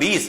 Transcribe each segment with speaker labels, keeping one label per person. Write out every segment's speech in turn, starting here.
Speaker 1: 20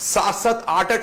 Speaker 1: 7 8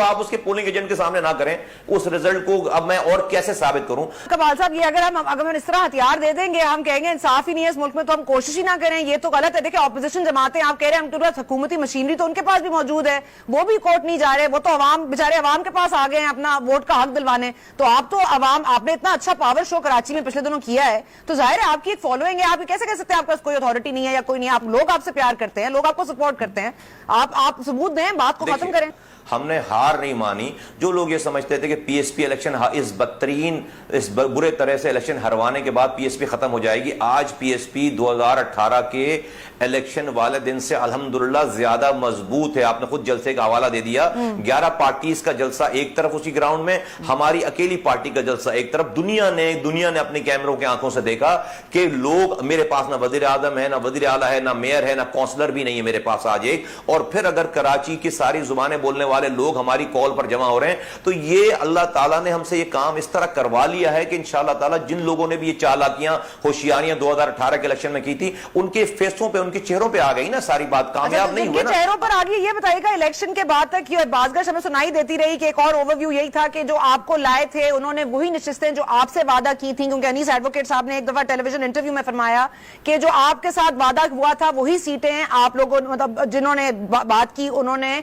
Speaker 1: وہ آپ اس کے پولنگ ایجنٹ کے سامنے نہ کریں, اس رزلٹ کو اب میں اور کیسے ثابت کروں؟
Speaker 2: کمال صاحب یہ اگر ہم اس طرح ہتھیار دے دیں گے, ہم کہیں گے انصاف ہی نہیں ہے اس ملک میں, تو ہم کوشش ہی نہ کریں, یہ تو غلط ہے. دیکھیں اپوزیشن جماعتیں آپ کہہ رہے ہیں ہم کے پاس حکومتی مشینری تو ان کے پاس بھی موجود ہے, وہ بھی کورٹ نہیں جا رہے, وہ تو عوام بیچارے عوام کے پاس آ گئے ہیں اپنا ووٹ کا حق دلوانے. تو آپ تو عوام, آپ نے اتنا اچھا پاور شو کراچی میں پچھلے دنوں کیا ہے, تو ظاہر ہے آپ کی ایک فالوئنگ ہے. آپ کیسے کہہ سکتے ہیں آپ کا کوئی اتھارٹی نہیں ہے یا کوئی نہیں, آپ لوگ آپ سے پیار کرتے ہیں, لوگ آپ کو سپورٹ کرتے ہیں, آپ ثبوت دیں, بات کو ختم کریں.
Speaker 1: ہم نے ہار نہیں مانی. جو لوگ یہ سمجھتے تھے کہ پی ایس پی الیکشن اس برے طرح سے الیکشن ہروانے کے بعد پی ایس پی ختم ہو جائے گی, آج پی ایس پی 2018 کے الیکشن والے دن سے الحمدللہ زیادہ مضبوط ہے. آپ نے خود جلسے کا حوالہ دے دیا, 11 پارٹیز کا جلسہ ایک طرف اسی گراؤنڈ میں, ہماری اکیلی پارٹی کا جلسہ ایک طرف. دنیا نے اپنے کیمروں کے آنکھوں سے دیکھا کہ لوگ, میرے پاس نہ وزیر اعظم ہے, نہ وزیر اعلیٰ ہے, نہ میئر ہے, نہ کونسلر بھی نہیں ہے میرے پاس آج ایک. اور پھر اگر کراچی کی ساری زبانیں بولنے والے لوگ ہماری کال پر جمع ہو رہے ہیں, تو یہ اللہ تعالیٰ نے ہم سے یہ کام اس طرح کروا لیا ہے کہ انشاءاللہ تعالیٰ جن لوگوں نے بھی یہ چالاکیاں ہوشیاریاں 2018 کے الیکشن میں کی تھی, ان کے فیسوں پہ, ان کے چہروں پہ آ گئی نا ساری بات, کامیاب نہیں ہوئے نا
Speaker 2: چہروں پر آ گئی. یہ بتائیے گا الیکشن کے بعد تک یہ بازگشت ہمیں سنائی دیتی رہی کہ ایک اور اوور ویو یہی تھا کہ جو آپ کو لائے تھے انہوں نے وہی نشستیں جو آپ سے وعدہ کی تھیں, کیونکہ انیس ایڈوکیٹ صاحب نے ایک دفعہ ٹیلی ویژن انٹرویو میں فرمایا کہ جو آپ کے ساتھ وعدہ ہوا تھا وہی سیٹیں آپ لوگوں, مطلب جنہوں نے بات کی انہوں نے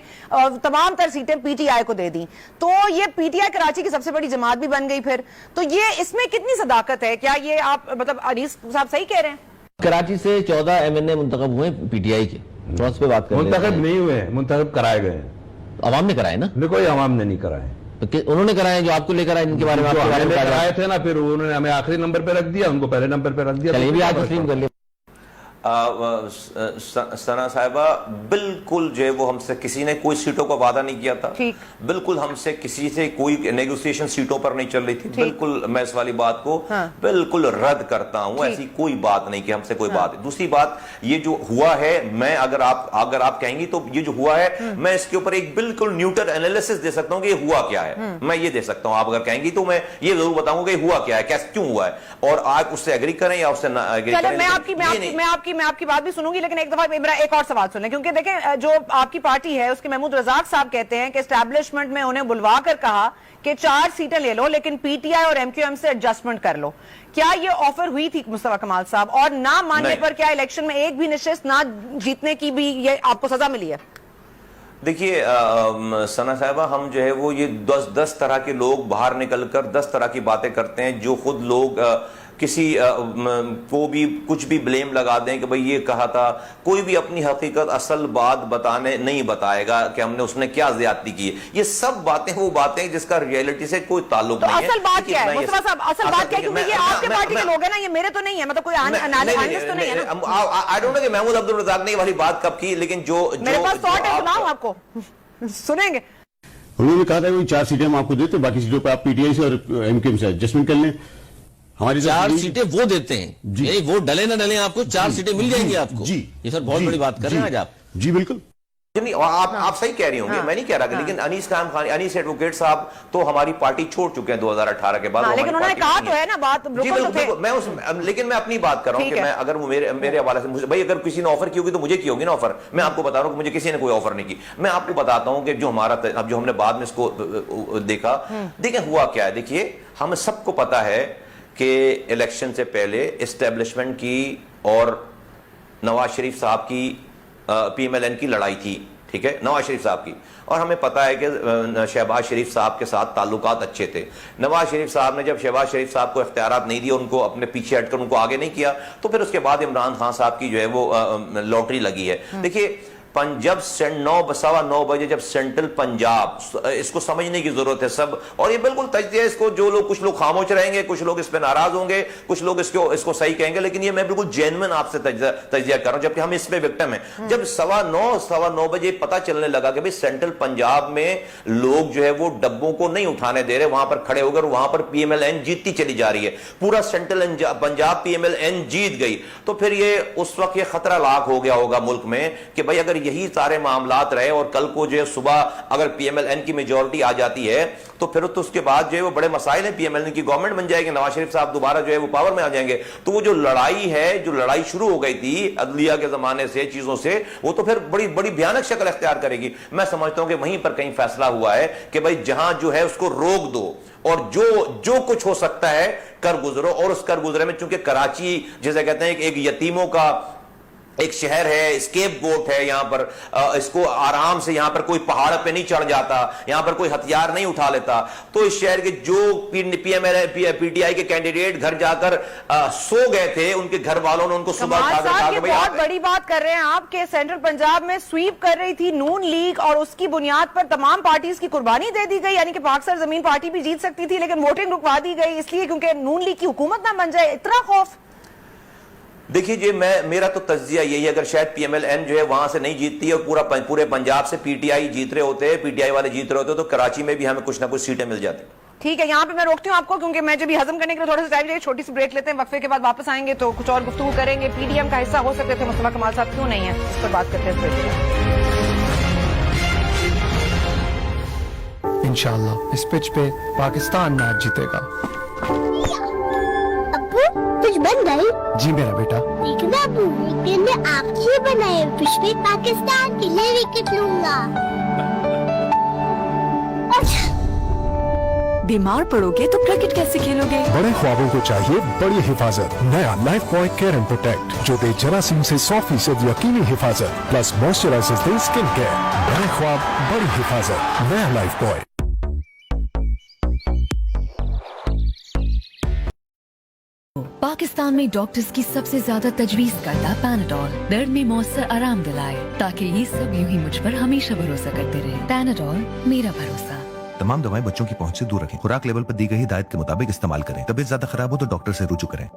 Speaker 2: تمام تر سیٹیں پی ٹی آئی کو دے دی. تو یہ پی ٹی آئی کراچی کی سب سے بڑی جماعت بھی بن گئی پھر. تو یہ اس میں کتنی صداقت ہے؟ کیا یہ آپ مطلب انیس صاحب صحیح کہہ رہے ہیں؟
Speaker 3: کراچی سے 14 ایم این اے منتخب ہوئے پی ٹی آئی کے, تھوڑا اس پہ بات کریں.
Speaker 4: منتخب نہیں ہوئے, منتخب کرائے گئے ہیں.
Speaker 3: عوام نے کرائے نا؟
Speaker 4: کوئی عوام نے نہیں کرائے,
Speaker 3: انہوں نے کرائے جو آپ کو لے کر آئے, ان کے بارے میں
Speaker 4: کرائے تھے نا, پھر انہوں نے ہمیں آخری نمبر پہ رکھ دیا, ان کو پہلے نمبر پہ رکھ دیا.
Speaker 3: چلیے بھی آج تسلیم کر لیا.
Speaker 1: ثنا صاحبہ, بالکل جو ہے وہ ہم سے کسی نے کوئی سیٹوں کا وعدہ نہیں کیا تھا, بالکل ہم سے کسی سے کوئی نیگوسیشن سیٹوں پر نہیں چل رہی تھی. بالکل میں اس والی بات کو بالکل رد کرتا ہوں, ایسی کوئی بات نہیں کہ ہم سے کوئی بات. دوسری بات, یہ جو ہوا ہے, میں اگر آپ کہیں گی تو یہ جو ہوا ہے, میں اس کے اوپر ایک بالکل نیوٹرل انالیسس دے سکتا ہوں کہ یہ ہوا کیا ہے, میں یہ دے سکتا ہوں. آپ اگر کہیں گی تو میں یہ ضرور بتاؤں گا کہ ہوا کیا ہے, کیسے کیوں ہوا ہے, اور آپ اس سے ایگری کریں یا اس سے نہ ایگری کریں.
Speaker 2: میں آپ کی بات بھی سنوں گی, لیکن ایک دفعہ میرا ایک اور سوال سن لیں, کیونکہ دیکھیں جو آپ کی پارٹی ہے اس کے محمود رزاق صاحب کہتے ہیں کہ اسٹیبلشمنٹ میں انہیں بلوا کر کہا کہ 4 سیٹیں لے لو لیکن پی ٹی آئی اور ایم کیو ایم سے ایڈجسٹمنٹ کر لو. کیا یہ آفر ہوئی تھی مصطفیٰ کمال صاحب, اور نہ ماننے پر کیا الیکشن میں ایک بھی نشست نہ جیتنے کی بھی یہ آپ کو سزا ملی ہے؟
Speaker 1: دیکھیے ثنا صاحبہ, ہم جو ہے وہ یہ 10 طرح کے لوگ باہر نکل کر 10 طرح کی باتیں کرتے ہیں, جو خود لوگ کسی کو بھی کچھ بھی بلیم لگا دیں کہ بھئی یہ کہا تھا. کوئی بھی اپنی حقیقت اصل بات بتانے نہیں بتائے گا کہ ہم نے اس نے کیا زیادتی کی. یہ سب باتیں وہ باتیں جس کا ریئلٹی سے کوئی تعلق نہیں ہے.
Speaker 2: اصل بات کیا ہے مصطفیٰ صاحب, اصل بات کیا ہے, کیونکہ یہ آپ کے پارٹی کے لوگ ہیں نا, یہ میرے تو نہیں ہے, مطلب کوئی انالسٹ تو نہیں ہے نا.
Speaker 1: I don't know کہ محمود عبدالرزاق نے یہ والی بات کب کی, لیکن جو
Speaker 2: میرے پاس 100 ٹائم سناؤں آپ کو, سنیں گے.
Speaker 5: انہوں نے کہا تھا کہ 4 سیٹیں ہم آپ کو دیتے, باقی سیٹوں پہ آپ پی ٹی آئی سے اور ایم کیو ایم سے ایڈجسٹمنٹ کر لیں. ہماری
Speaker 3: 4 سیٹیں وہ دیتے ہیں, یعنی وہ ڈلے نہ ڈلے آپ کو 4 سیٹیں مل جائیں گی آپ کو.
Speaker 5: جی,
Speaker 3: یہ سر بہت بڑی بات کر رہے ہیں آج آپ.
Speaker 5: جی بالکل,
Speaker 1: آپ صحیح کہہ رہی ہوں گے, میں نہیں کہہ رہا, لیکن انیس ایڈوکیٹ صاحب تو ہماری پارٹی چھوڑ چکے ہیں 2018 کے بعد.
Speaker 2: لیکن انہوں نے کہا تو ہے نا بات,
Speaker 1: لیکن میں اپنی بات کر رہا ہوں کہ میں اگر وہ میرے حوالے سے, بھائی اگر کسی نے آفر کی ہوگی تو مجھے کی ہوگی نا آفر. میں آپ کو بتا رہا ہوں کہ مجھے کسی نے کوئی آفر نہیں کی. میں آپ کو بتاتا ہوں کہ جو ہمارا, اب جو ہم نے بعد میں اس کو دیکھا, دیکھیں ہوا کیا ہے. دیکھیے ہم سب کو پتا ہے کہ الیکشن سے پہلے اسٹیبلشمنٹ کی اور نواز شریف صاحب کی پی ایم ایل این کی لڑائی تھی, ٹھیک ہے, نواز شریف صاحب کی. اور ہمیں پتا ہے کہ شہباز شریف صاحب کے ساتھ تعلقات اچھے تھے. نواز شریف صاحب نے جب شہباز شریف صاحب کو اختیارات نہیں دیے, ان کو اپنے پیچھے ہٹ کر ان کو آگے نہیں کیا, تو پھر اس کے بعد عمران خان صاحب کی جو ہے وہ لاٹری لگی ہے. دیکھیے جب 9:15 بجے جب سینٹرل پنجاب, اس کو سمجھنے کی ضرورت ہے سب, اور یہ بالکل تجزیہ, اس کو جو لوگ, کچھ لوگ خاموش رہیں گے, کچھ لوگ اس پہ ناراض ہوں گے, کچھ لوگ اس کو صحیح کہیں گے, لیکن یہ میں بالکل جینوئن آپ سے تجزیہ کر رہا ہوں, جبکہ ہم اس پہ وکٹم ہیں. جب 9:15 بجے پتا چلنے لگا کہ سینٹرل پنجاب میں لوگ جو ہے وہ ڈبوں کو نہیں اٹھانے دے رہے, وہاں پر کھڑے ہو کر وہاں پر پی ایم ایل این جیتتی چلی جا رہی ہے, پورا central Punjab P M L N جیت گئی, تو پھر یہ اس وقت یہ خطرہ لاحق ہو گیا ہوگا ملک میں کہ بھائی اگر یہی سارے معاملات رہے اور کل کو جو ہے صبح اگر پی ایم ایل این کی میجورٹی آ جاتی ہے تو پھر تو اس کے بعد جو ہے وہ بڑے مسائل ہیں PML کی گورنمنٹ بن جائے گی, نواز شریف صاحب دوبارہ جو ہے وہ پاور میں آ جائیں گے, تو وہ جو لڑائی ہے, جو لڑائی شروع ہو گئی تھی عدلیہ کے زمانے سے چیزوں سے, وہ تو پھر بڑی بڑی بھیانک شکل اختیار کرے گی. میں سمجھتا ہوں کہ وہیں پر کہیں فیصلہ ہوا ہے کہ بھائی جہاں جو ہے اس کو روک دو اور جو کچھ ہو سکتا ہے کر گزرو. اور اس کر گزرے میں چونکہ کراچی جسے کہتے ہیں ایک یتیموں کا ایک شہر ہے, اسکیپ گوٹ ہے یہاں پر, اس کو آرام سے یہاں پر کوئی پہاڑ پہ نہیں چڑھ جاتا, یہاں پر کوئی ہتھیار نہیں اٹھا لیتا. تو اس شہر کے جو PTI کے کینڈیڈیٹ گھر جا کر سو گئے تھے, ان کے گھر والوں نے ان کو صبح اٹھا
Speaker 2: صاحب یہ بہت بڑی بات کر رہے ہیں آپ کہ سینٹرل پنجاب میں سویپ کر رہی تھی نون لیگ اور اس کی بنیاد پر تمام پارٹیز کی قربانی دے دی گئی, یعنی کہ پاک سرزمین پارٹی بھی جیت سکتی تھی لیکن ووٹنگ رکوا دی گئی اس لیے کیونکہ نون لیگ کی حکومت نہ بن جائے. اتنا خوف.
Speaker 1: دیکھیے جی, میرا تو تجزیہ یہی ہے, اگر شاید PMLN جو ہے وہاں سے نہیں جیتتی اور پورے پنجاب سے PTI جیت رہے ہوتے, PTI والے جیت رہے ہوتے, تو کراچی میں بھی ہمیں کچھ نہ کچھ سیٹیں مل جاتی.
Speaker 2: ٹھیک ہے, یہاں پہ میں روکتی ہوں آپ کو کیونکہ میں جب بھی ہضم کرنے کے لیے تھوڑا سا ٹائم چاہیے, چھوٹی سی بریک لیتے ہیں, وقفے کے بعد واپس آئیں گے تو کچھ اور گفتگو کریں گے. PDM کا حصہ ہو سکتے تھے مصطفیٰ کمال صاحب, کیوں نہیں ہے, اس پر بات کرتے ہیں.
Speaker 6: انشاءاللہ اس پچ پہ پاکستان میچ جیتے گا.
Speaker 7: کچھ بن گئی؟
Speaker 6: جی میرا بیٹا.
Speaker 7: دیکھنا ابو, لیکن میں آپ کی بنائے پش پہ پاکستان کے لیے وکٹ لوں گا.
Speaker 8: بیمار پڑو گے تو کرکٹ کیسے کھیلو گے؟
Speaker 6: بڑے خوابوں کو چاہیے بڑی حفاظت. نیا life boy care and protect جو دے جراثیم سے 100% یقینی حفاظت پلس موئسچرائزر دے اسکن کیئر. بڑے خواب بڑی حفاظت. نیا لائف بوائے.
Speaker 8: پاکستان میں ڈاکٹرز کی سب سے زیادہ تجویز کردہ پیناڈول درد میں مؤثر آرام دلائے تاکہ یہ سب یوں ہی مجھ پر ہمیشہ بھروسہ کرتے رہے. پیناڈول میرا بھروسہ.
Speaker 9: تمام دوائیں بچوں کی پہنچ سے دور رکھیں. خوراک لیول پر دی گئی ہدایت کے مطابق استعمال کریں. طبیعت زیادہ خراب ہو تو ڈاکٹر سے رجوع کریں.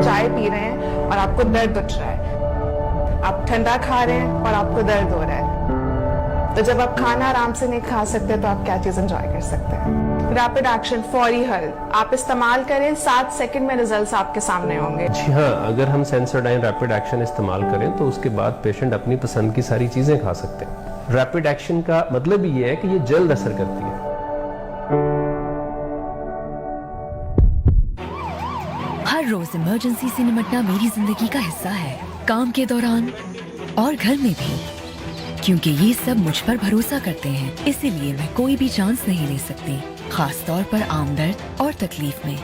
Speaker 10: چائے پی رہے ہیں اور آپ کو درد اٹھ رہا ہے, آپ ٹھنڈا کھا رہے ہیں اور آپ کو درد ہو رہا ہے, تو جب آپ کھانا آرام سے نہیں کھا سکتے تو آپ کیا چیز انجوائے کر سکتے ہیں؟ ریپڈ ایکشن, فوری حل. آپ استعمال کریں, 7 سیکنڈ میں ریزلٹس آپ کے سامنے ہوں گے.
Speaker 11: جی ہاں, اگر ہم سینسرڈائن ریپڈ ایکشن استعمال کریں تو اس کے بعد پیشنٹ اپنی پسند کی ساری چیزیں کھا سکتے ہیں. ریپڈ ایکشن کا مطلب یہ ہے کہ یہ جلد اثر کرتی ہے.
Speaker 8: ہر روز ایمرجنسی سے نمٹنا میری زندگی کا حصہ ہے, کام کے دوران اور گھر میں بھی, کیونکہ یہ سب مجھ پر بھروسہ کرتے ہیں. اسی لیے میں کوئی بھی چانس نہیں لے سکتی, خاص طور پر عام درد اور تکلیف میں.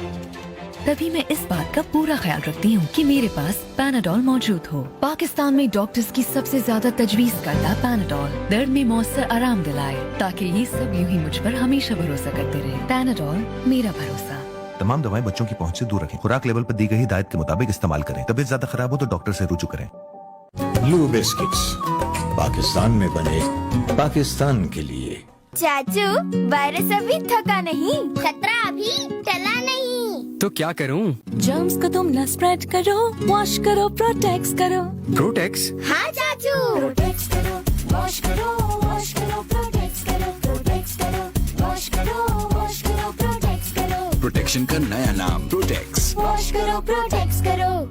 Speaker 8: تبھی میں اس بات کا پورا خیال رکھتی ہوں کہ میرے پاس پیناڈول موجود ہو. پاکستان میں ڈاکٹرز کی سب سے زیادہ تجویز کردہ پیناڈول درد میں مؤثر آرام دلائے تاکہ یہ سب یوں ہی مجھ پر ہمیشہ بھروسہ کرتے رہے. پیناڈول میرا بھروسہ.
Speaker 9: تمام دوائیں بچوں کی پہنچ سے دور رکھیں. خوراک لیول پر دی گئی ہدایت کے مطابق استعمال کریں. طبیعت زیادہ خراب ہو تو ڈاکٹر سے رجوع کریں.
Speaker 12: لو بسکٹس پاکستان میں بنے پاکستان کے لیے.
Speaker 7: چاچو, وائرس ابھی تھکا نہیں, خطرہ ابھی ٹلا نہیں,
Speaker 6: تو کیا کروں؟
Speaker 8: جرمز کو تم نہ اسپریڈ کرو, واش کرو, پروٹیکس کرو.
Speaker 6: پروٹیکس؟
Speaker 7: ہاں چاچو, پروٹیکس کرو, واش کرو, واش کرو, پروٹیکس کرو, پروٹیکس کرو, واش کرو, واش کرو, پروٹیکس کرو.
Speaker 12: پروٹیکشن کا نیا نام پروٹیکس.
Speaker 7: واش کرو, پروٹیکس کرو.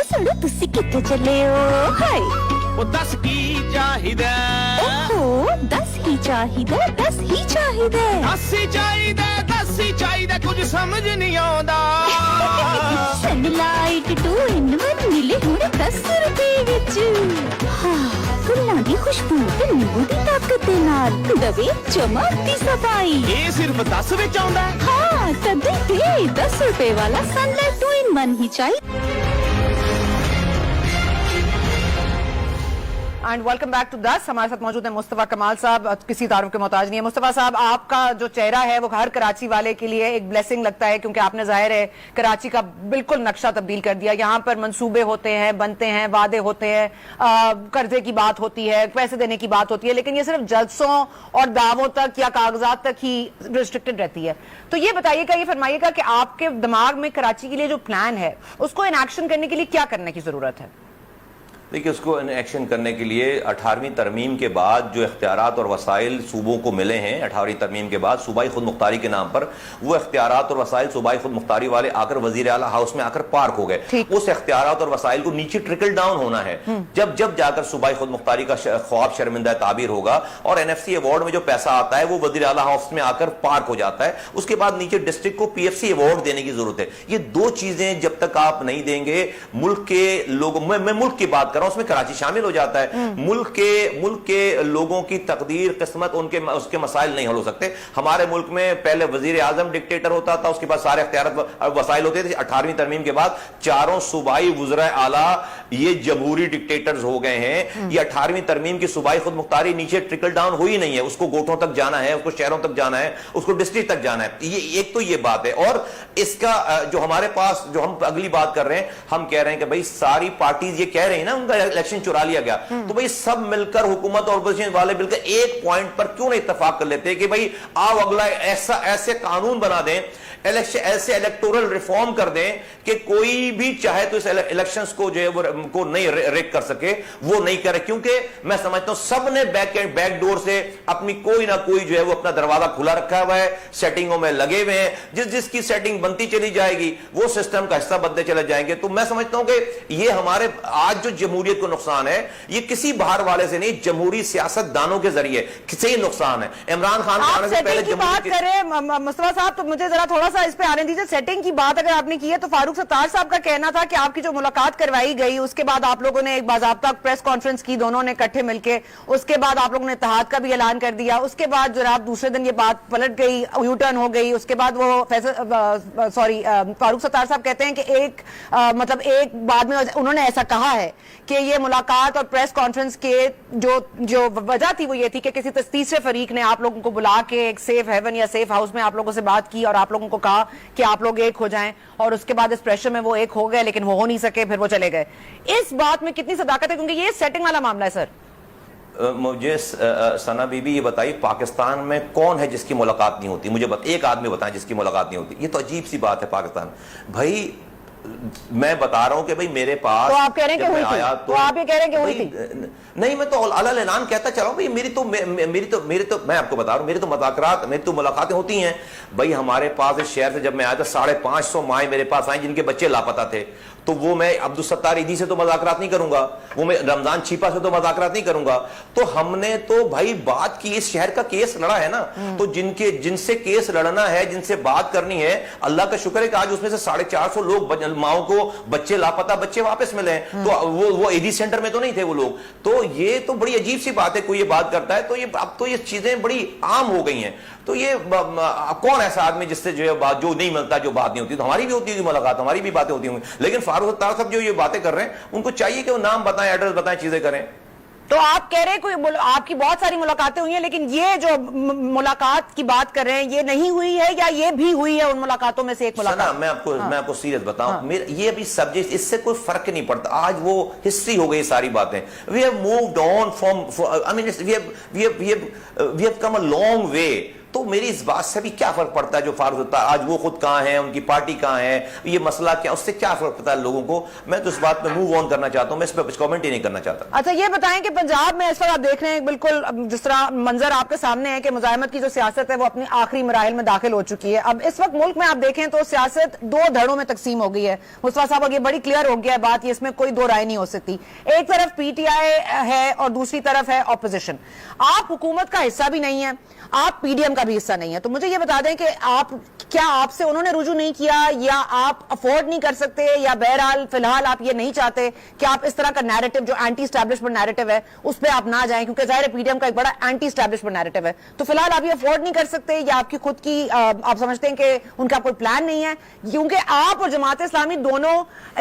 Speaker 7: سنو تسی کتنے چلے ہو؟ ہائے
Speaker 3: وہ 10 کی چاہیدے,
Speaker 7: اوہو 10 ہی چاہیدے, 10 ہی چاہیدے,
Speaker 3: 10 ہی چاہیدے, 10 ہی چاہیدے, کچھ سمجھ نہیں آਉਂਦਾ.
Speaker 7: سن لائٹ 2 in 1 ملے ہوں 10 روپے وچ. ہاں, فلاں دی خوشبو تے نیمبو دی طاقت دے نال دوے چمک دی صفائی.
Speaker 3: یہ صرف 10 وچ آਉਂਦਾ ہے.
Speaker 7: ہاں, تدے تے 10 روپے والا سن لائٹ 2 in 1 ہی چاہیے.
Speaker 2: And welcome back to 10. ہمارے ساتھ موجود ہیں مصطفیٰ کمال صاحب, کسی تعارف کے محتاج نہیں ہے. مصطفیٰ صاحب, آپ کا جو چہرہ ہے وہ ہر کراچی والے کے لیے ایک بلیسنگ لگتا ہے کیونکہ آپ نے ظاہر ہے کراچی کا بالکل نقشہ تبدیل کر دیا. یہاں پر منصوبے ہوتے ہیں, بنتے ہیں, وعدے ہوتے ہیں, قرضے کی بات ہوتی ہے, پیسے دینے کی بات ہوتی ہے, لیکن یہ صرف جلسوں اور دعووں تک یا کاغذات تک ہی ریسٹرکٹڈ رہتی ہے. تو یہ بتائیے گا, یہ فرمائیے گا کہ آپ کے دماغ میں کراچی کے لیے جو پلان ہے اس کو ان ایکشن کرنے کے لیے کیا کرنے کی ضرورت ہے؟
Speaker 1: دیکھیے اس کو ایکشن کرنے کے لیے 18ویں ترمیم کے بعد جو اختیارات اور وسائل صوبوں کو ملے ہیں 18ویں ترمیم کے بعد صوبائی خود مختاری کے نام پر وہ اختیارات اور وسائل صوبائی خود مختاری والے آ کر وزیر اعلیٰ ہاؤس میں آ کر پارک ہو گئے. اس اختیارات اور وسائل کو نیچے ٹرکل ڈاؤن ہونا ہے. جب جا کر صوبائی خود مختاری کا خواب شرمندہ تعبیر ہوگا اور NFC ایوارڈ میں جو پیسہ آتا ہے وہ وزیر اعلیٰ ہاؤس میں آ کر پارک ہو جاتا ہے. اس کے بعد نیچے ڈسٹرکٹ کو PFC ایوارڈ دینے کی ضرورت ہے. یہ دو چیزیں جب تک آپ نہیں دیں گے ملک کے لوگوں میں ملک کی بات کر رہا ہوں اس میں کراچی شامل ہو جاتا ہے. ملک کے لوگوں کی تقدیر قسمت اس کے مسائل نہیں حل ہو سکتے. ہمارے ملک میں پہلے وزیر اعظم ڈکٹیٹر ہوتا تھا اس کے بعد سارے اختیارات وسائل ہوتے تھے. 18ویں ترمیم کے بعد چاروں صوبائی وزراء اعلیٰ یہ جمہوری ڈکٹیٹرز ہو گئے ہیں. یہ 18ویں ترمیم کی صوبائی خود مختاری نیچے ٹرکل ڈاؤن ہوئی نہیں ہے. اس کو گوٹھوں تک جانا ہے, اس کو شہروں تک جانا ہے, اس کو ڈسٹرکٹ تک جانا ہے. یہ ایک تو یہ بات ہے. اور اس کا جو ہمارے پاس جو ہم اگلی بات کر رہے ہیں ہم کہہ رہے ہیں کہ بھائی ساری پارٹیز یہ کہہ رہی ہیں نا ان کا الیکشن چرا لیا گیا, تو بھئی سب مل کر حکومت اور اپوزیشن والے مل کر ایک پوائنٹ پر کیوں نہیں اتفاق کر لیتے کہ بھئی آؤ اگلا ایسے قانون بنا دیں, ایسے الیکٹورل ریفارم کر دیں کہ کوئی بھی چاہے تو اس الیکشنز کو جو ہے وہ کو نہیں ریک کر سکے, وہ نہیں کرے. کیونکہ میں سمجھتا ہوں سب نے بیک ڈور سے اپنی کوئی نہ کوئی جو ہے وہ اپنا دروازہ کھلا رکھا ہوا ہے, سیٹنگوں میں لگے ہوئے ہیں. جس کی سیٹنگ بنتی چلی جائے گی وہ سسٹم کا حصہ بنتے چلے جائیں گے. تو میں سمجھتا ہوں کہ یہ ہمارے آج جو جمہوریت کو نقصان ہے یہ کسی باہر والے سے نہیں, جمہوری سیاست دانوں کے ذریعے سے نقصان ہے. عمران خان آنے سے پہلے
Speaker 2: بات کریں مصطفیٰ صاحب تو مجھے ذرا تھوڑا سا اس پہ آنے دیجیے. سیٹنگ کی بات اگر آپ نے کی ہے تو فاروق ستار صاحب کا کہنا تھا کہ آپ کی جو ملاقات کروائی گئی اس کے بعد آپ لوگوں نے ایک باضابطہ پریس کانفرنس کی دونوں نے اکٹھے مل کے, اس کے بعد آپ لوگوں نے اتحاد کا بھی اعلان کر دیا. اس کے بعد جناب دوسرے دن یہ بات پلٹ گئی, یو ٹرن ہو گئی. اس کے بعد وہ فاروق ستار صاحب کہتے ہیں کہ ایک بعد میں انہوں نے ایسا کہا ہے کہ یہ ملاقات اور پریس کانفرنس کے جو وجہ تھی وہ یہ تھی کہ کسی تیسرے فریق نے آپ لوگوں کو بلا کے ایک سیف ہیون یا سیف ہاؤس میں آپ لوگوں سے بات کی اور آپ لوگوں کو کہا کہ آپ لوگ ایک ہو جائیں, اور اس کے بعد اس پریشر میں وہ ایک ہو گئے لیکن وہ ہو نہیں سکے, پھر وہ چلے گئے. اس بات میں کتنی صداقت ہے کیونکہ یہ سیٹنگ والا معاملہ ہے. سر
Speaker 1: مجھے ثنا بی بی یہ بتائی پاکستان میں کون ہے جس کی ملاقات نہیں ہوتی؟ مجھے ایک آدمی بتائیں جس کی ملاقات نہیں ہوتی. یہ تو عجیب سی بات ہے پاکستان. بھائی میں بتا رہا ہوں کہ بھئی میرے پاس
Speaker 2: تو آپ کہہ رہے ہیں کہ ہوئی تھی, تو آپ یہ کہہ رہے ہیں کہ ہوئی تھی.
Speaker 1: نہیں میں تو علل اعلان کہتا چلا ہوں بھئی میری تو میں آپ کو بتا رہا ہوں میری تو ملاقاتیں ہوتی ہیں. بھئی ہمارے پاس اس شہر سے جب میں آیا تھا 550 مائیں میرے پاس آئیں جن کے بچے لاپتہ تھے, تو وہ میں عبدالستار ایدھی سے تو مذاکرات نہیں کروں گا, وہ میں رمضان چھیپا سے تو مذاکرات نہیں کروں گا. تو ہم نے تو بھائی بات کی, اس شہر کا کیس لڑا ہے نا, تو جن سے کیس لڑنا ہے, جن سے بات کرنی ہے, اللہ کا شکر ہے کہ آج اس میں سے 450 لوگ ماؤں کو بچے لاپتہ بچے واپس ملے ہیں. تو وہ ایدھی سینٹر میں تو نہیں تھے وہ لوگ. تو یہ تو بڑی عجیب سی بات ہے, کوئی یہ بات کرتا ہے تو اب تو یہ چیزیں بڑی عام ہو گئی ہیں. تو یہ کون ایسا آدمی جس سے جو ہے بات جو نہیں ملتا, جو بات نہیں ہوتی, تو ہماری بھی ہوتی ہوگی ملاقات, ہماری بھی باتیں ہوتی ہوں گی. لیکن فاروق ستار صاحب جو یہ باتیں کر رہے ہیں ان کو چاہیے کہ وہ نام بتائیں, ایڈریس بتائیں, چیزیں کریں.
Speaker 2: تو آپ کہہ رہے ہیں کوئی آپ کی بہت ساری ملاقاتیں ہوئی ہیں, لیکن یہ جو ملاقات کی بات کر رہے ہیں یہ نہیں ہوئی ہے یا یہ بھی ہوئی ہے ان ملاقاتوں میں سے ایک ملاقات؟
Speaker 1: میں آپ کو سیریس بتاؤں, یہ ابھی سبجیکٹ اس سے کوئی فرق نہیں پڑتا. آج وہ ہسٹری ہو گئی ساری باتیں. We have moved on from, I mean we have come a long way. تو میری اس بات سے بھی کیا فرق پڑتا ہے جو فاروق ستار آج وہ خود کہاں ہیں, ان کی پارٹی کہاں ہے, یہ مسئلہ کیا, اس سے کیا فرق پڑتا ہے لوگوں کو. میں تو اس بات میں موو آن کرنا چاہتا ہوں, میں اس پہ کچھ کامنٹ ہی نہیں کرنا چاہتا.
Speaker 2: اچھا یہ بتائیں کہ پنجاب میں اس وقت آپ دیکھ رہے ہیں بالکل جس طرح منظر آپ کے سامنے ہے کہ مزاحمت کی جو سیاست ہے وہ اپنی آخری مراحل میں داخل ہو چکی ہے. اب اس وقت ملک میں آپ دیکھیں تو سیاست 2 دھڑوں میں تقسیم ہو گئی ہے. مصطفیٰ صاحب اور یہ بڑی کلیئر ہو گیا ہے بات, یہ اس میں کوئی 2 رائے نہیں ہو سکتی. ایک طرف PTI ہے اور دوسری طرف ہے اپوزیشن. آپ حکومت کا حصہ بھی نہیں ہے, آپ PDM کا بھی حصہ نہیں ہے. تو مجھے یہ بتا دیں کہ آپ سے انہوں نے رجوع نہیں کیا, یا آپ افورڈ نہیں کر سکتے, یا بہرحال فی الحال آپ یہ نہیں چاہتے کہ آپ اس طرح کا نیریٹو جو اینٹی اسٹیبلشمنٹ نیریٹو ہے اس پہ آپ نہ جائیں, کیونکہ ظاہر PDM کا ایک بڑا اینٹی اسٹیبلشمنٹ نیریٹو ہے. تو فی الحال آپ یہ افورڈ نہیں کر سکتے, یا آپ کی خود کی آپ سمجھتے ہیں کہ ان کا کوئی پلان نہیں ہے, کیونکہ آپ اور جماعت اسلامی دونوں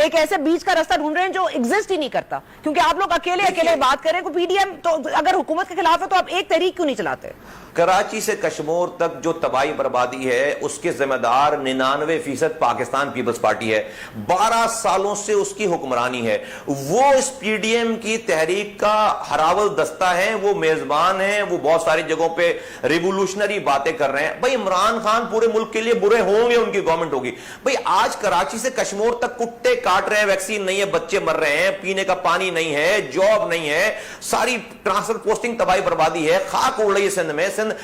Speaker 2: ایک ایسے بیچ کا راستہ ڈھونڈ رہے ہیں جو ایگزسٹ ہی نہیں کرتا, کیونکہ آپ لوگ اکیلے بات کریں کو PDM تو اگر حکومت کے خلاف ہے تو آپ ایک تحریک کیوں نہیں چلاتے؟
Speaker 1: کراچی سے کشمور تک جو تباہی بربادی ہے اس کے ذمہ دار 99% پاکستان پیپلز پارٹی ہے. 12 سالوں سے اس کی حکمرانی ہے. وہ اس پی ڈی ایم کی تحریک کا ہراول دستہ ہے, وہ میزبان ہیں, وہ بہت ساری جگہوں پہ ریولوشنری باتیں کر رہے ہیں. بھائی عمران خان پورے ملک کے لیے برے ہوں گے, ان کی گورنمنٹ ہوگی. بھئی آج کراچی سے کشمور تک کٹے کاٹ رہے ہیں, ویکسین نہیں ہے, بچے مر رہے ہیں, پینے کا پانی نہیں ہے, جاب نہیں ہے, ساری ٹرانسفر پوسٹنگ تباہی بربادی ہے, خاک اڑ رہی ہے سندھ میں. سندھ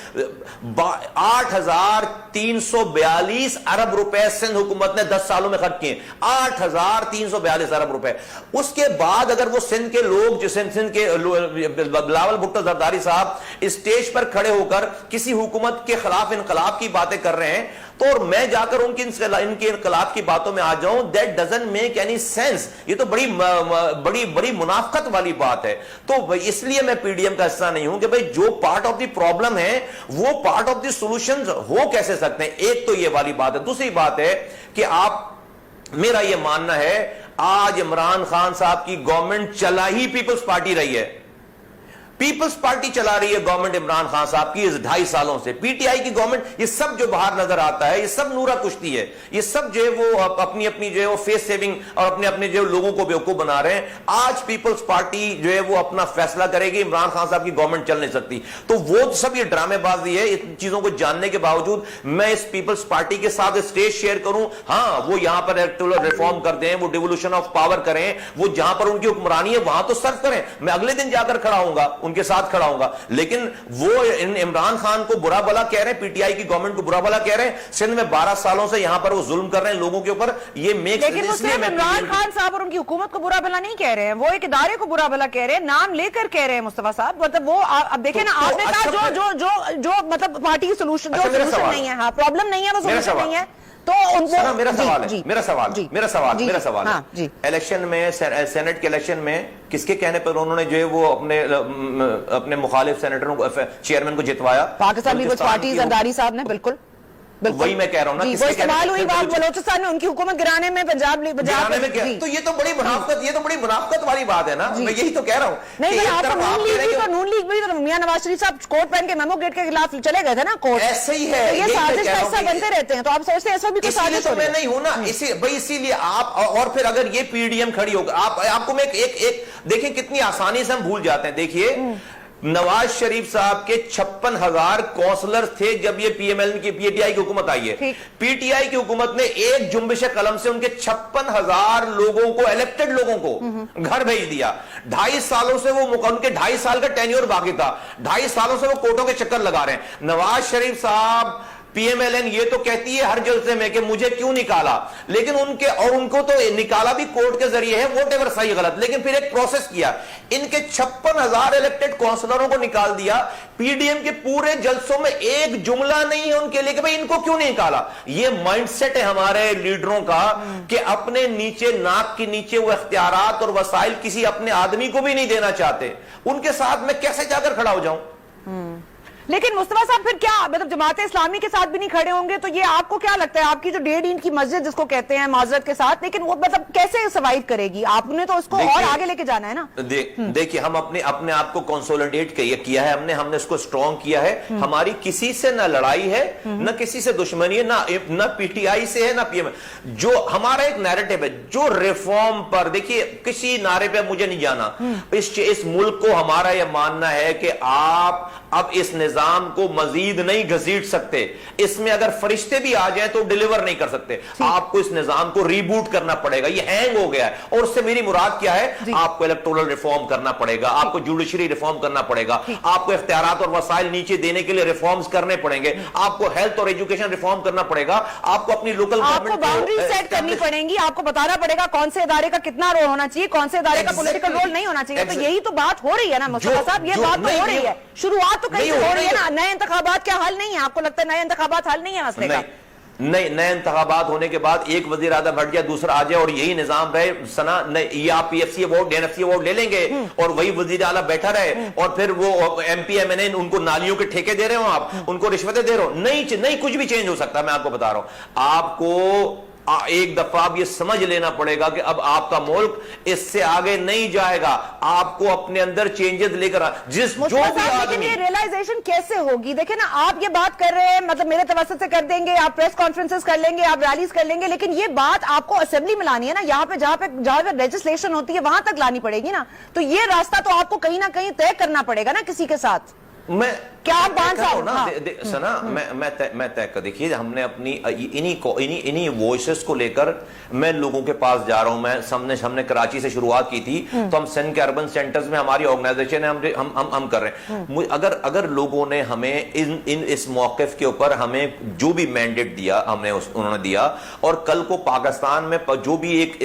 Speaker 1: 8,342 ارب روپے سندھ حکومت نے 10 سالوں میں خرچ کیے. 8,342 ارب روپے. اس کے بعد اگر وہ سندھ کے لوگ جو سندھ کے بلاول بھٹو زرداری صاحب اسٹیج پر کھڑے ہو کر کسی حکومت کے خلاف انقلاب کی باتیں کر رہے ہیں, تو اور میں جا کر ان کی انقلاب کی باتوں میں آ جاؤں, that doesn't make any sense. یہ تو بڑی منافقت والی بات ہے. تو اس لیے میں پی ڈی ایم کا حصہ نہیں ہوں کہ بھئی جو پارٹ آف دی پرابلم ہے وہ پارٹ آف دی سولوشنز ہو کیسے سکتے ہیں. ایک تو یہ والی بات ہے. دوسری بات ہے کہ میرا یہ ماننا ہے آج عمران خان صاحب کی گورنمنٹ چلا ہی پیپلز پارٹی رہی ہے. پیپلز پارٹی چلا رہی ہے گورنمنٹ عمران خان صاحب کی اس 2.5 سالوں سے. پی ٹی آئی کی گورنمنٹ, یہ سب جو باہر نظر آتا ہے یہ سب نورا کشتی ہے. یہ سب جو ہے وہ اپنی جو ہے وہ فیس سیونگ اور اپنے جو لوگوں کو بیوقوف بنا رہے ہیں. آج پیپلز پارٹی جو ہے وہ اپنا فیصلہ کرے گی, عمران خان صاحب کی گورنمنٹ چل نہیں سکتی. تو وہ سب یہ ڈرامے بازی ہے. ان چیزوں کو جاننے کے باوجود میں اس پیپلز پارٹی کے ساتھ اسٹیج شیئر کروں. ہاں وہ یہاں پر الیکٹورل ریفارم کر دیں, وہ ڈیولوشن آف پاور کریں, وہ جہاں پر ان کی حکمرانی ہے وہاں تو سرو کریں. میں اگلے دن جا کر کھڑا ہوں گا, ان کے ساتھ کھڑا ہوں گا. لیکن وہ عمران خان کو برا بلا کہہ رہے ہیں, پی ٹی آئی کی گورنمنٹ کو برا بلا کہہ رہے ہیں. سندھ میں 12 سالوں سے یہاں پر وہ ظلم کر رہے ہیں لوگوں کے اوپر. یہ
Speaker 2: لیکن وہ صرف عمران خان صاحب اور ان کی حکومت کو برا بلا نہیں کہہ رہے ہیں, وہ ایک ادارے کو برا بلا کہہ رہے ہیں, نام لے کر کہہ رہے ہیں مصطفیٰ صاحب. مطلب وہ اب دیکھیں نا, آپ نے کہا جو مطلب پارٹی کی سولوشن نہیں ہے, ہاں پرابلم نہیں ہے, وہ سولوشن نہیں ہے. تو
Speaker 1: میرا سوال ہے الیکشن میں, سینٹ کے الیکشن میں کس کے کہنے پر انہوں نے جو ہے وہ اپنے مخالف سینیٹروں کو, چیئرمین کو جتوایا؟
Speaker 2: پاکستان پیپلز پارٹی زرداری صاحب نے. بالکل
Speaker 1: وہی میں کہہ رہا ہوں نا,
Speaker 2: وہ استعمال ہوئی بات بلوچستان میں ان کی حکومت گرانے میں, پنجاب میں.
Speaker 1: تو یہ تو بڑی منافقت والی بات ہے نا. میں یہی تو کہہ رہا ہوں.
Speaker 2: نہیں, آپ کو نون لیگ بھی میاں نواز شریف صاحب کوٹ پہن کے میمو گیٹ کے خلاف چلے گئے تھے نا کورٹ.
Speaker 1: ایسے ہی ہے,
Speaker 2: یہ سازش کا حصہ بنتے رہتے ہیں. تو آپ سوچتے ہیں اس وقت بھی کوئی سازش ہو رہی ہے؟
Speaker 1: میں نہیں ہوں نا, اسی لیے آپ. اور پھر اگر یہ پی ڈی ایم کھڑی ہوگا, آپ کو میں ایک دیکھیں کتنی آسانی سے ہم بھول جاتے ہیں. دیکھیے نواز شریف صاحب کے 56,000 کونسلر تھے جب یہ پی ٹی آئی کی حکومت آئی ہے. پی ٹی آئی کی حکومت نے ایک جنبش قلم سے ان کے 56,000 لوگوں کو, الیکٹڈ لوگوں کو گھر بھیج دیا. 2.5 سالوں سے وہ ان کے 2.5 سال کا ٹینیور باقی تھا. 2.5 سالوں سے وہ کورٹوں کے چکر لگا رہے ہیں. نواز شریف صاحب پی ایم ایل این یہ تو کہتی ہے ہر جلسے میں کہ مجھے کیوں نکالا, لیکن ان کو تو نکالا بھی کورٹ کے ذریعے ہے, واٹ ایور صحیح غلط, لیکن پھر ایک پروسیس کیا. ان کے 56,000 الیکٹڈ کونسلروں کو نکال دیا. پی ڈی ایم کے پورے جلسوں میں ایک جملہ نہیں ہے ان کے لیے کہ بھئی ان کو کیوں نہیں نکالا. یہ مائنڈ سیٹ ہے ہمارے لیڈروں کا کہ اپنے نیچے, ناک کے نیچے وہ اختیارات اور وسائل کسی اپنے آدمی کو بھی نہیں دینا چاہتے. ان کے ساتھ میں کیسے جا کر کھڑا ہو جاؤں؟
Speaker 2: لیکن مصطفیٰ صاحب پھر کیا مطلب جماعت اسلامی کے ساتھ بھی نہیں کھڑے ہوں گے؟ تو یہ آپ کو کیا لگتا ہے, آپ کی جو 1.5 انچ کی مسجد جس کو کہتے ہیں معذرت کے ساتھ, لیکن وہ مطلب کیسے سروائیو کرے گی؟ آپ نے تو اس کو اور آگے لے کے جانا ہے نا.
Speaker 1: دیکھیے ہم اپنے آپ کو کنسولیڈیٹ کیا ہے, ہم نے اس کو اسٹرانگ کیا ہے. ہماری کسی سے نہ لڑائی ہے, نہ کسی سے دشمنی ہے, نہ پی ٹی آئی سے ہے, نہ پی ایم. جو ہمارا ایک نیریٹو ہے جو ریفارم پر, دیکھیے کسی نعرے پہ مجھے نہیں جانا. اس ملک کو ہمارا یہ ماننا ہے کہ آپ اب اس نظام کو مزید نہیں گھسیٹ سکتے. اس میں اگر فرشتے بھی آ جائیں تو ڈیلیور نہیں کر سکتے. آپ کو اس نظام کو ریبوٹ کرنا پڑے گا, یہ ہینگ ہو گیا ہے. اور اس سے میری مراد کیا ہے, آپ کو الیکٹورل ریفارم کرنا پڑے گا, آپ کو جوڈیشری ریفارم کرنا پڑے گا, آپ کو اختیارات اور وسائل نیچے دینے کے لیے ریفارمز کرنے پڑیں گے, آپ کو ہیلتھ اور ایجوکیشن ریفارم کرنا پڑے گا, آپ کو اپنی لوکل
Speaker 2: گورنمنٹ کو باؤنڈری سیٹ کرنی پڑیں گی, آپ کو بتانا پڑے گا کون سے ادارے کا کتنا رول ہونا چاہیے, کون سے ادارے کا پولیٹیکل رول نہیں ہونا چاہیے. تو یہی تو بات ہو رہی ہے نا مصطفیٰ صاحب, یہ بات تو ہو رہی ہے. شروعات تو کہیں سے ہو رہی ہے نا. نئے انتخابات کیا حل نہیں ہے؟ آپ کو لگتا ہے نئے انتخابات حل نہیں ہے مسئلے کا؟
Speaker 1: نہیں, نئے انتخابات ہونے کے بعد ایک وزیر اعظم ہٹ جائے, دوسرا آ جائے اور یہی نظام رہے سنا, یہ آپ P F C award N F C award لے لیں گے اور وہی وزیر اعلیٰ بیٹھا رہے, اور پھر وہ ایم پی ایم این اے ان کو نالیوں کے ٹھیکے دے رہے ہو, آپ ان کو رشوتیں دے رہے ہو. نہیں, کچھ بھی چینج ہو سکتا ہے. میں آپ کو بتا رہا ہوں, آپ کو ایک دفعہ اب یہ سمجھ لینا پڑے گا کہ اب آپ کا ملک اس سے آگے نہیں جائے گا. آپ کو اپنے اندر چینجز لے کر جو بھی آدمی
Speaker 2: یہ ریئلائزیشن کیسے ہوگی؟ دیکھیں نا, آپ یہ بات کر رہے ہیں, مطلب میرے توسط سے کر دیں گے, آپ پریس کانفرنسز کر لیں گے, آپ ریلیز کر لیں گے, لیکن یہ بات آپ کو اسمبلی میں لانی ہے نا, یہاں پہ جہاں پہ لیجسلیشن ہوتی ہے وہاں تک لانی پڑے گی نا. تو یہ راستہ تو آپ کو کہیں نہ کہیں طے کرنا پڑے گا نا کسی کے ساتھ.
Speaker 1: میں طے کر, دیکھیے ہم نے اپنی انہی وائسز کو لے کر میں لوگوں کے پاس جا رہا ہوں. میں ہم نے کراچی سے شروعات کی تھی, تو ہم سندھ کے اربن سینٹرز میں ہماری آرگنائزیشن ہے, ہم کر رہے ہیں. اگر لوگوں نے ہمیں اس موقف کے اوپر ہمیں جو بھی مینڈیٹ دیا انہوں نے دیا, اور کل کو پاکستان میں جو بھی ایک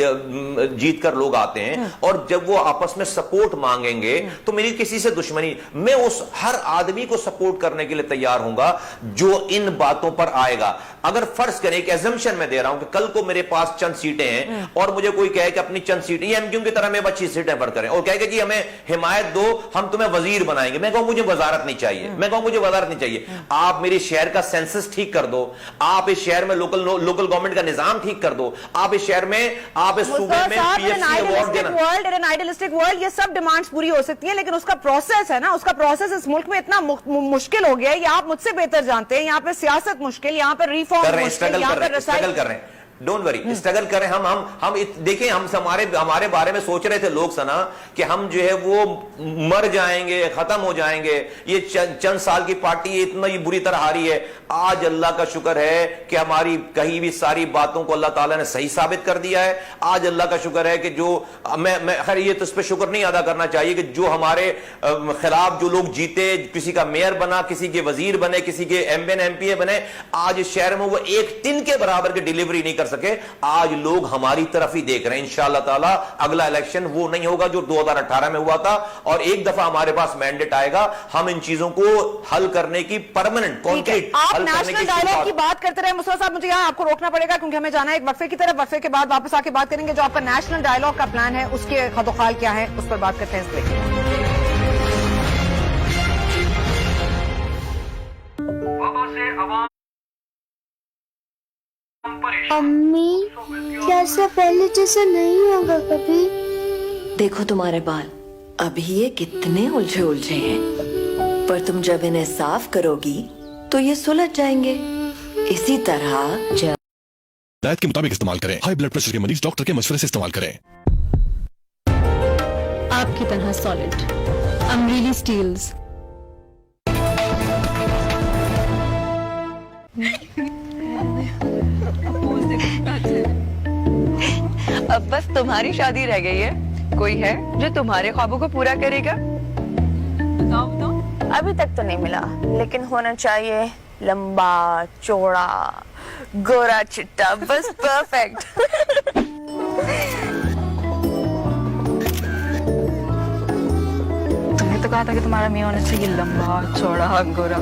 Speaker 1: جیت کر لوگ آتے ہیں اور جب وہ آپس میں سپورٹ مانگیں گے تو میری کسی سے دشمنی, میں اس ہر آدمی کو سپورٹ کرنے کے لیے تیار ہوں گا جو ان باتوں پر آئے گا. اگر فرض کریں, ایک ایزمپشن میں دے رہا ہوں کہ کل کو میرے پاس چند سیٹیں ہیں اور مجھے کوئی کہے کہ اپنی چند سیٹیں ایم کیو کی طرح میں 25 سیٹیں پر کریں, اور کہے کہ جی ہمیں حمایت دو, ہم تمہیں وزیر بنائیں گے. میں کہوں مجھے وزارت نہیں چاہیے, وزارت نہیں چاہیے. آپ میرے شہر کا سینسس ٹھیک کر دو, آپ اس شہر میں لوکل گورنمنٹ کا نظام ٹھیک کر دو, آپ اس شہر میں, آپ اس صوبے میں پی ایف سی ایوارڈ دینا.
Speaker 2: آئیڈیلسٹک ورلڈ یہ سب ڈیمانڈز پوری ہو سکتی ہیں, لیکن اس کا پروسیس ہے نا, اس کا پروسیس اس ملک میں اتنا مشکل ہو گیا ہے. یہ آپ مجھ سے بہتر جانتے ہیں. یہاں پہ سیاست مشکل, یہاں پہ ریفارم مشکل, یہاں پہ
Speaker 1: اسٹرگل کر رہے ہیں. ڈونٹ وری, اسٹرگل کریں. ہم دیکھیں, ہمارے بارے میں سوچ رہے تھے لوگ سنا کہ ہم جو ہے وہ مر جائیں گے, ختم ہو جائیں گے, یہ چند سال کی پارٹی اتنا ہی بری طرح ہاری ہے. آج اللہ کا شکر ہے کہ ہماری کہیں بھی ساری باتوں کو اللہ تعالیٰ نے صحیح ثابت کر دیا ہے. آج اللہ کا شکر ہے کہ جو میں خیر یہ تو اس پہ شکر نہیں ادا کرنا چاہیے کہ جو ہمارے خلاف جو لوگ جیتے, کسی کا میئر بنا, کسی کے وزیر بنے, کسی کے ایم پی اے بنے, آج اس شہر میں وہ ایک ٹن کے برابر کی ڈیلیوری نہیں کر سکے. آج لوگ ہماری طرف ہی دیکھ رہے ہیں. انشاءاللہ تعالی اگلا الیکشن وہ نہیں ہوگا جو 2018 میں ہوا تھا, اور ایک دفعہ ہمارے پاس مینڈیٹ آئے گا. ہم ان چیزوں کو حل کرنے کی پرماننٹ کانکریٹ
Speaker 2: آپ نیشنل ڈائیلاگ کی بات کرتے رہے مصطفیٰ صاحب, مجھے یہاں آپ کو روکنا پڑے گا کیونکہ ہمیں جانا ہے ایک وقفے کی طرف. وقفے کے بعد واپس آ کے بات کریں گے جو آپ کا نیشنل ڈائیلاگ کا پلان ہے, اس کے خد و خال کیا ہے, اس پر بات کرتے ہیں.
Speaker 7: امی کیا ایسا پہلے جیسا نہیں ہوگا کبھی؟
Speaker 8: دیکھو تمہارے بال ابھی یہ کتنے الجھے ہیں, پر تم جب انہیں صاف کرو گی تو یہ سلجھ جائیں گے. اسی طرح
Speaker 6: ہدایت کے مطابق استعمال کریں. ہائی بلڈ پریشر کے مریض ڈاکٹر کے مشورے سے استعمال کریں.
Speaker 7: آپ کی طرح سالڈ امریلی سٹیلز.
Speaker 8: اب بس تمہاری شادی رہ گئی ہے. کوئی ہے جو تمہارے خوابوں کو پورا کرے گا؟
Speaker 10: ابھی تک تو نہیں ملا, لیکن ہونا چاہیے لمبا, چوڑا, گورا, چٹا, بس پرفیکٹ. تم نے تو کہا تھا کہ تمہارا میاں ہونا چاہیے لمبا, چوڑا, گورا.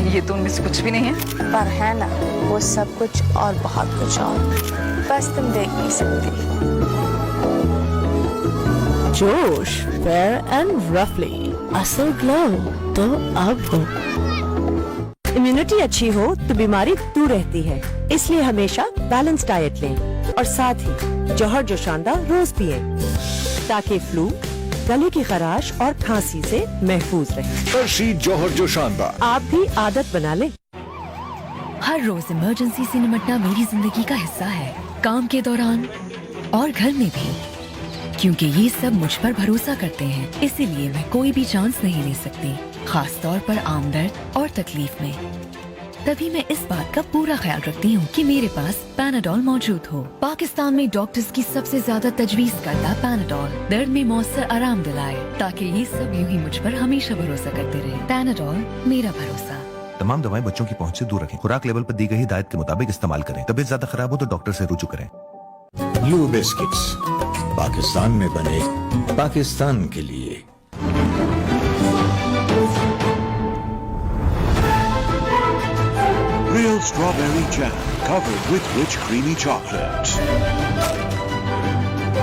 Speaker 10: یہ تو ان میں سے کچھ بھی نہیں ہے, پر ہے نا وہ سب کچھ اور بہت کچھ اور, بس تم دیکھ نہیں سکتی.
Speaker 13: جوش فیئر اینڈ رفلی, اصل گلو تو اب ہو. امیونٹی اچھی ہو تو بیماری دور رہتی ہے, اس لیے ہمیشہ بیلنس ڈائٹ لیں, اور ساتھ ہی جوہر جوشاندہ روز پیئیں تاکہ فلو, گلے کی خراش اور کھانسی سے محفوظ رہے.
Speaker 6: فرشی جوہر جوشاندہ
Speaker 13: آپ بھی عادت بنا لیں.
Speaker 8: ہر روز ایمرجنسی سے نمٹنا میری زندگی کا حصہ ہے, کام کے دوران اور گھر میں بھی, کیونکہ یہ سب مجھ پر بھروسہ کرتے ہیں. اسی لیے میں کوئی بھی چانس نہیں لے سکتی, خاص طور پر عام درد اور تکلیف میں. تبھی میں اس بات کا پورا خیال رکھتی ہوں کہ میرے پاس پیناڈول موجود ہو. پاکستان میں ڈاکٹرز کی سب سے زیادہ تجویز کردہ پیناڈول درد میں مؤثر آرام دلائے, تاکہ یہ سب یوں ہی مجھ پر ہمیشہ بھروسہ کرتے رہے. پیناڈول, میرا بھروسہ.
Speaker 9: تمام دوائیں بچوں کی پہنچ سے دور رکھیں. خوراک لیول پر دی گئی ہدایت کے مطابق استعمال کریں. طبیعت زیادہ خراب ہو تو ڈاکٹر سے رجوع کریں.
Speaker 12: بلو بسکٹس پاکستان میں بنے پاکستان کے لیے.
Speaker 14: Real strawberry jam covered with rich creamy chocolate.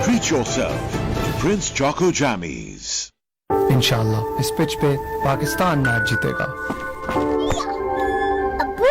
Speaker 14: Treat yourself to Prince Choco Jammies.
Speaker 6: انشاءاللہ اس پچ پہ پاکستان میچ جیتے گا.
Speaker 7: ابو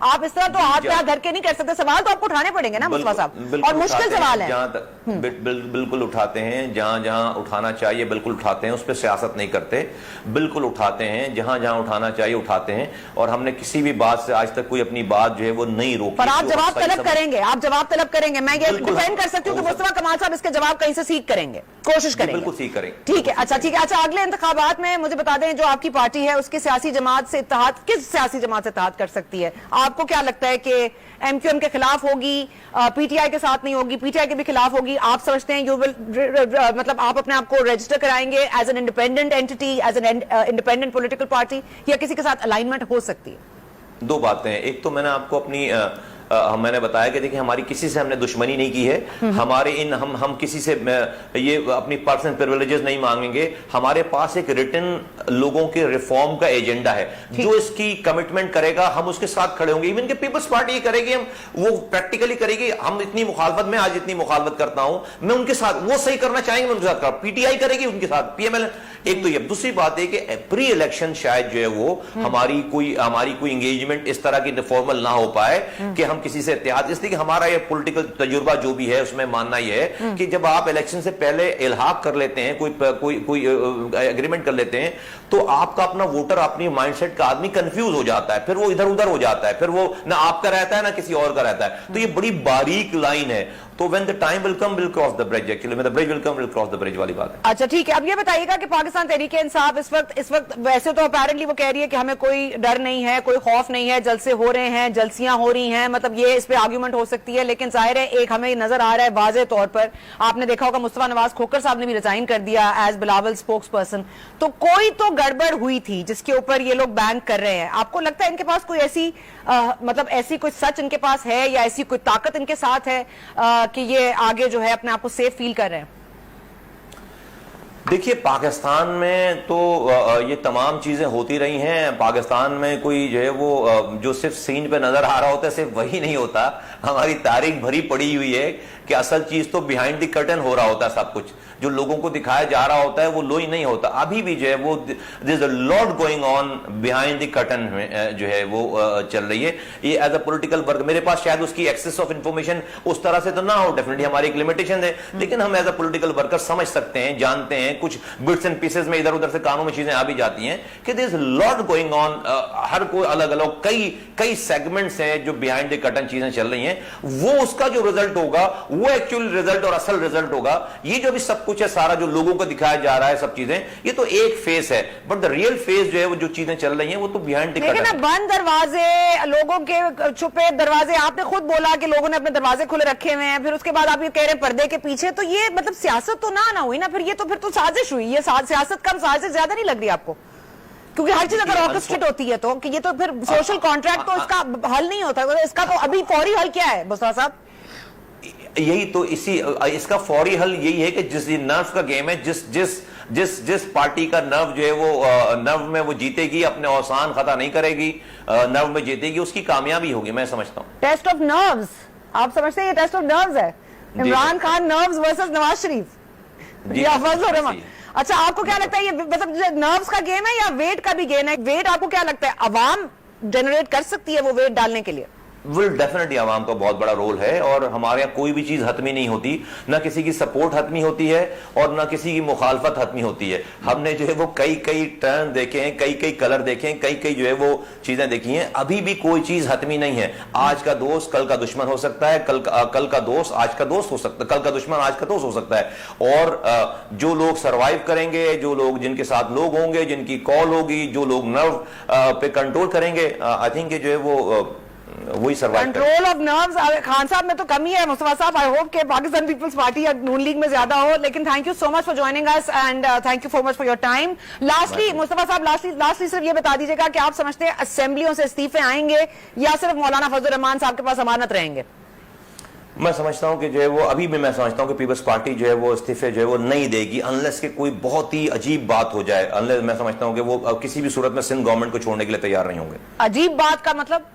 Speaker 2: آپ اس طرح تو ہاتھ پہ ہاتھ دھر کے نہیں کر سکتے, سوال تو آپ کو اٹھانے پڑیں گے نا مصطفیٰ صاحب, اور مشکل سوال ہے.
Speaker 1: بالکل اٹھاتے ہیں, جہاں جہاں اٹھانا چاہیے بالکل اٹھاتے ہیں, اس پہ سیاست نہیں کرتے, بالکل اٹھاتے ہیں, جہاں جہاں اٹھانا چاہیے اٹھاتے ہیں, اور ہم نے کسی بھی بات سے آج تک کوئی اپنی بات جو ہے وہ نہیں روکی.
Speaker 2: پر آپ جواب طلب کریں گے, آپ جواب طلب کریں گے, میں یہ ڈیفینڈ کر سکتی ہوں کہ مصطفیٰ کمال صاحب اس کے جواب کہیں سے سیکھ کریں گے, کوشش کریں گے,
Speaker 1: بالکل سیکھ کریں.
Speaker 2: ٹھیک ہے, اچھا ٹھیک ہے. اچھا اگلے انتخابات میں مجھے بتا دیں, جو آپ کی پارٹی ہے اس کی سیاسی جماعت سے اتحاد, کس سیاسی جماعت سے اتحاد کر سکتی ہے؟ آپ کو کیا لگتا ہے کہ ایم کیو ایم کے خلاف ہوگی, پی ٹی آئی کے ساتھ نہیں ہوگی, پی ٹی آئی کے بھی خلاف ہوگی؟ آپ سمجھتے ہیں یو ول مطلب آپ اپنے آپ کو رجسٹر کرائیں گے as an independent entity, as an independent political party, یا کسی کے ساتھ الائنمنٹ ہو سکتی ہے؟
Speaker 1: دو باتیں ہیں. ایک تو میں نے آپ کو اپنی میں نے بتایا کہ دیکھیں ہماری کسی سے ہم نے دشمنی نہیں کی ہے, ہمارے ہم کسی سے یہ اپنی پرسنل پریویلیجز نہیں مانگیں گے. ہمارے پاس ایک ریٹن لوگوں کے ریفارم کا ایجنڈا ہے, جو اس کی کمٹمنٹ کرے گا ہم اس کے ساتھ کھڑے ہوں گے. ایون کہ پیپلز پارٹی یہ کرے گی, ہم وہ پریکٹیکلی کرے گی. ہم اتنی مخالفت, میں آج اتنی مخالفت کرتا ہوں, میں ان کے ساتھ, وہ صحیح کرنا چاہیں گے میں ان کے ساتھ, پی ٹی آئی کرے گی ان کے ساتھ, پی ایم ایل. ایک تو یہ. دوسری بات ہے کہ پری الیکشن شاید جو ہے وہ ہماری کوئی انگیجمنٹ اس طرح کی فارمل نہ ہو پائے کہ ہم کسی سے اتحاد, اس لیے کہ ہمارا یہ پولیٹیکل تجربہ جو بھی ہے اس میں ماننا یہ ہے کہ جب آپ الیکشن سے پہلے الحاق کر لیتے ہیں, کوئی اگریمنٹ کر لیتے ہیں, تو آپ کا اپنا ووٹر, اپنی مائنڈ سیٹ کا آدمی کنفیوز ہو جاتا ہے, پھر وہ ادھر ادھر ہو جاتا ہے, پھر وہ نہ آپ کا رہتا ہے نہ کسی اور کا رہتا ہے. تو یہ بڑی باریک لائن ہے. تو when the time will come we'll cross the bridge, actually when the bridge will come we'll cross the bridge والی بات ہے.
Speaker 2: اچھا ٹھیک ہے. اب یہ بتائیے گا کہ پاکستان تحریک انصاف اس وقت ویسے تو اپیرنٹلی وہ کہہ رہی ہے کہ ہمیں کوئی ڈر نہیں ہے, کوئی خوف نہیں ہے, جلسے ہو رہے ہیں, جلسیاں ہو رہی ہیں, مطلب یہ اس پہ آرگیومنٹ ہو سکتی ہے, لیکن ظاہر ہے ایک ہمیں نظر آ رہا ہے واضح طور پر, آپ نے دیکھا ہوگا مصطفیٰ نواز کھوکھر صاحب نے بھی ریزائن کر دیا ایز بلاول اسپوکس پرسن. تو کوئی تو گڑبڑ ہوئی تھی جس کے اوپر یہ لوگ بینک کر رہے ہیں. آپ کو لگتا ہے ان کے پاس کوئی ایسی مطلب ایسی کوئی سچ ان کے پاس ہے, یا ایسی کوئی طاقت ان کے ساتھ ہے کہ یہ آگے جو ہے اپنے آپ کو سیف فیل کر رہے ہیں؟
Speaker 1: دیکھیے پاکستان میں تو یہ تمام چیزیں ہوتی رہی ہیں. پاکستان میں کوئی جو ہے وہ جو صرف سین پہ نظر آ رہا ہوتا ہے صرف وہی نہیں ہوتا. ہماری تاریخ بھری پڑی ہوئی ہے کہ اصل چیز تو بیہائنڈ دی کرٹن ہو رہا ہوتا ہے. سب کچھ جو لوگوں کو دکھایا جا رہا ہوتا ہے وہ لو ہی نہیں ہوتا. ابھی بھی جو ہے وہ there's a lot going on behind the curtain جو ہے وہ چل رہی ہے. یہ ایز اے پولیٹیکل ورک میرے پاس شاید اس کی ایکسس آف انفارمیشن اس طرح سے تو نہ ہو, ڈیفینیٹلی ہماری ایک لمیٹیشن ہے, لیکن ہم ایز اے پولیٹیکل ورکر سمجھ سکتے ہیں, جانتے ہیں, کچھ بٹس اینڈ پیسز میں ادھر ادھر سے کانوں میں چیزیں آ بھی جاتی ہیں کہ there's a lot going on. ہر کوئی الگ الگ کئی سیگمنٹس ہیں جو بیہائنڈ دی کرٹن چیزیں چل رہی ہیں. وہ اس کا جو رزلٹ ہوگا وہ ایکچوئل رزلٹ اور اصل رزلٹ ہوگا. یہ جو بھی سب کچھ ہے سارا جو لوگوں کو دکھایا جا رہا ہے سب چیزیں, یہ تو ایک فیس ہے, بٹ دا ریئل فیس جو ہے وہ جو چیزیں چل رہی ہیں وہ تو بیہائنڈ دی کرٹن.
Speaker 2: لیکن بند دروازے, لوگوں کے چھپے دروازے, آپ نے خود بولا کہ لوگوں نے اپنے دروازے کھلے رکھے ہوئے ہیں, پھر اس کے بعد آپ یہ کہہ رہے ہیں پردے کے پیچھے, تو یہ مطلب سیاست تو نہ ہوئی نا, پھر یہ تو سازش ہوئی. یہ سیاست کم سازش زیادہ نہیں لگ رہی آپ کو؟ کیونکہ ہر چیز اگر آرکسٹریٹ ہوتی ہے تو کہ یہ تو پھر سوشل کانٹریکٹ تو اس کا حل نہیں ہوتا. اس کا تو ابھی فوری حل کیا ہے مصطفیٰ صاحب؟
Speaker 1: یہی تو اس کا فوری حل یہی ہے کہ جس نرو کا گیم ہے, جس پارٹی کا نرو جو ہے وہ نرو میں وہ جیتے گی, اپنے اوسان خطا نہیں کرے گی, نرو میں جیتے گی, اس کی کامیابی ہوگی. میں سمجھتا ہوں
Speaker 2: ٹیسٹ آف نروز, آپ سمجھتے ہیں یہ ٹیسٹ آف نروز ہے؟ عمران خان نروز ورسز نواز شریف یا فضل الرحمان. اچھا آپ کو کیا لگتا ہے یہ مطلب نروز کا گیم ہے یا ویٹ کا بھی گیم ہے؟ ویٹ آپ کو کیا لگتا ہے عوام جنریٹ کر سکتی ہے وہ ویٹ ڈالنے کے لیے؟
Speaker 1: ڈیفینیٹلی عوام کا بہت بڑا رول ہے, اور ہمارے یہاں کوئی بھی چیز حتمی نہیں ہوتی, نہ کسی کی سپورٹ حتمی ہوتی ہے اور نہ کسی کی مخالفت حتمی ہوتی ہے. ہم نے جو ہے وہ کئی ٹرن دیکھے ہیں, کئی کلر دیکھے ہیں, کئی جو ہے وہ چیزیں دیکھی ہیں. ابھی بھی کوئی چیز حتمی نہیں ہے. آج کا دوست کل کا دشمن ہو سکتا ہے, کل کا دوست آج کا دوست ہو سکتا ہے, کل کا دشمن آج کا دوست ہو سکتا ہے. اور جو لوگ سروائیو کریں گے, جو لوگ جن کے ساتھ لوگ ہوں گے, جن کی کال ہوگی, جو لوگ نرو پہ کنٹرول کریں گے, آئی تھنک جو ہے وہ وہی survive
Speaker 2: control of nerves. Khan صاحب میں تو کمی ہے, مصطفیٰ صاحب آئی ہوپ کہ پاکستان پیپلز پارٹی یا نون لیگ میں زیادہ ہو, لیکن thank you so much for joining us and thank you so much for your time. Lastly Mustafa Sahib, lastly صرف یہ بتا دیجیے گا کہ آپ سمجھتے ہیں اسمبلیوں سے استعفے آئیں گے یا صرف مولانا فضل الرحمان صاحب کے پاس امانت رہیں گے؟
Speaker 1: میں سمجھتا ہوں کہ جو ہے وہ ابھی بھی میں سمجھتا ہوں کہ پیپلز پارٹی جو ہے وہ استعفے جو ہے وہ نہیں دے گی انلیس کہ کوئی بہت ہی عجیب بات ہو جائے. میں سمجھتا ہوں کہ وہ کسی بھی صورت میں سندھ گورنمنٹ کو چھوڑنے کے لیے تیار نہیں ہوں گے.
Speaker 2: عجیب بات کا مطلب